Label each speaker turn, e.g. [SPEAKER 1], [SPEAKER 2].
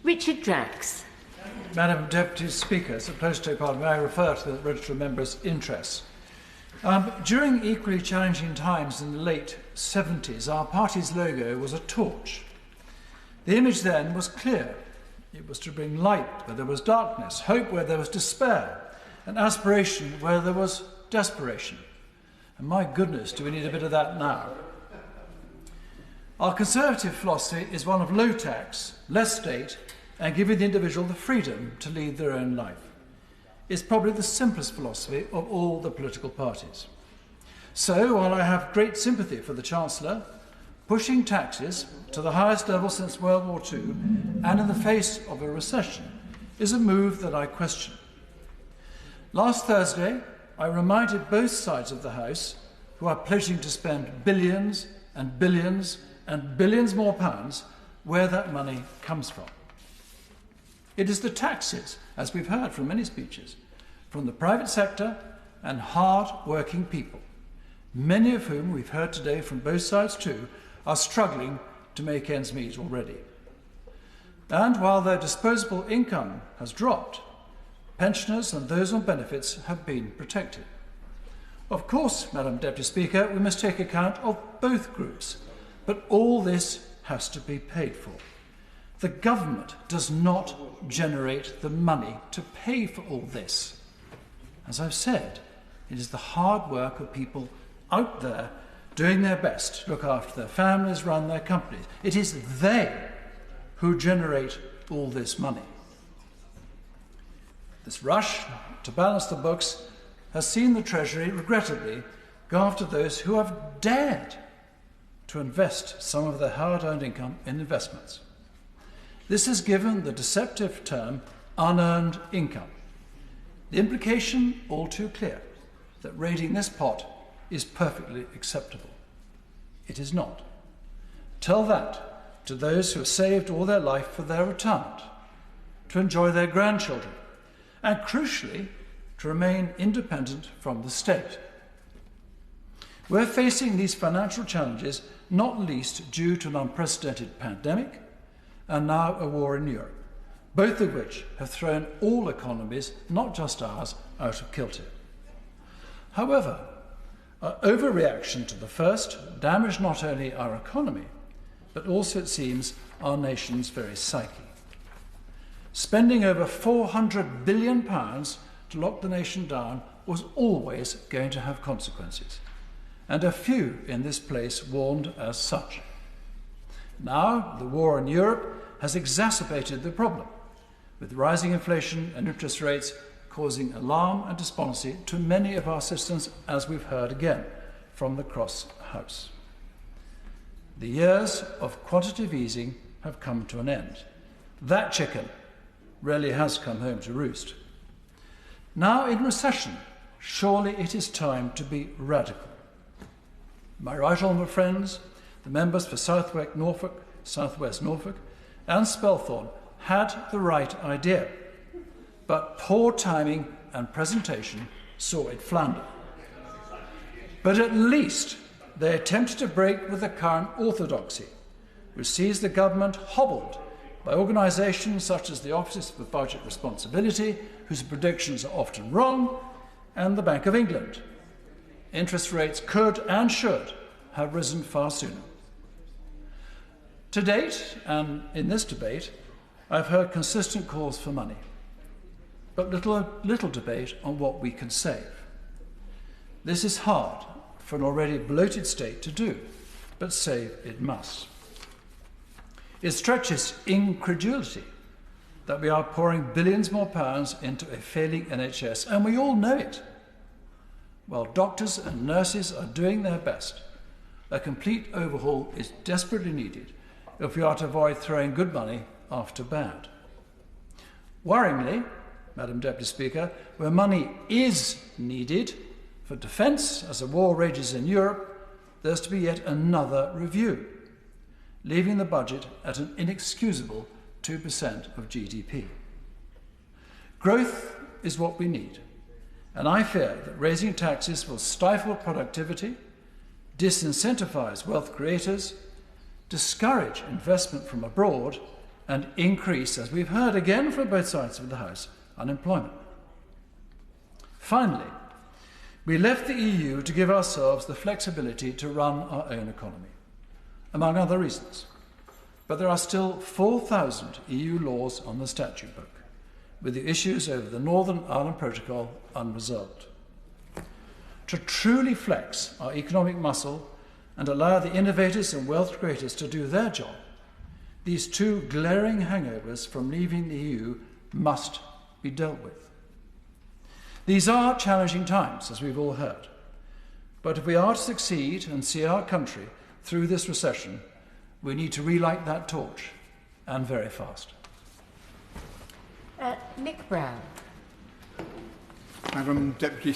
[SPEAKER 1] Richard Drax.
[SPEAKER 2] Madam Deputy Speaker, it's a pleasure to take part. May I refer to the register of members' interests? During equally challenging times in the late 70s, our party's logo was a torch. The image then was clear. It was to bring light where there was darkness, hope where there was despair, and aspiration where there was desperation. And my goodness, do we need a bit of that now? Our Conservative philosophy is one of low tax, less state, and giving the individual the freedom to lead their own life. It's probably the simplest philosophy of all the political parties. So, while I have great sympathy for the Chancellor, pushing taxes to the highest level since World War II, and in the face of a recession, is a move that I question. Last Thursday, I reminded both sides of the House, who are pledging to spend billions and billions and billions more pounds, where that money comes from. It is the taxes, as we've heard from many speeches, from the private sector and hard-working people, many of whom we've heard today from both sides too, are struggling to make ends meet already. And while their disposable income has dropped, pensioners and those on benefits have been protected. Of course, Madam Deputy Speaker, we must take account of both groups, but all this has to be paid for. The government does not generate the money to pay for all this. As I've said, it is the hard work of people out there doing their best to look after their families, run their companies. It is they who generate all this money. This rush to balance the books has seen the Treasury, regrettably, go after those who have dared to invest some of their hard-earned income in investments. This has given the deceptive term unearned income. The implication all too clear that raiding this pot is perfectly acceptable. It is not. Tell that to those who have saved all their life for their retirement, to enjoy their grandchildren, and crucially, to remain independent from the state. We're facing these financial challenges not least due to an unprecedented pandemic and now a war in Europe, both of which have thrown all economies, not just ours, out of kilter. However, our overreaction to the first damaged not only our economy, but also, it seems, our nation's very psyche. Spending over £400 billion to lock the nation down was always going to have consequences, and a few in this place warned as such. Now, the war in Europe has exacerbated the problem, with rising inflation and interest rates causing alarm and despondency to many of our citizens, as we've heard again from the Cross House. The years of quantitative easing have come to an end. That chicken really has come home to roost. Now in recession, surely it is time to be radical. My right honourable friends, the members for South West Norfolk and Spelthorne had the right idea, but poor timing and presentation saw it flounder. But at least they attempted to break with the current orthodoxy, which sees the government hobbled by organisations such as the Office for Budget Responsibility, whose predictions are often wrong, and the Bank of England. Interest rates could and should have risen far sooner. To date, and in this debate, I've heard consistent calls for money, but little debate on what we can save. This is hard for an already bloated state to do, but save it must. It stretches incredulity that we are pouring billions more pounds into a failing NHS, and we all know it. While doctors and nurses are doing their best, a complete overhaul is desperately needed if we are to avoid throwing good money after bad. Worryingly, Madam Deputy Speaker, where money is needed for defence as a war rages in Europe, there's to be yet another review, leaving the budget at an inexcusable 2% of GDP. Growth is what we need, and I fear that raising taxes will stifle productivity, disincentivise wealth creators, discourage investment from abroad, and increase, as we've heard again from both sides of the House, unemployment. Finally, we left the EU to give ourselves the flexibility to run our own economy, among other reasons. But there are still 4,000 EU laws on the statute book, with the issues over the Northern Ireland Protocol unresolved. To truly flex our economic muscle and allow the innovators and wealth creators to do their job, these two glaring hangovers from leaving the EU must be dealt with. These are challenging times, as we've all heard. But if we are to succeed and see our country through this recession, we need to relight that torch, and very fast.
[SPEAKER 1] Nick Brown.
[SPEAKER 3] Madam Deputy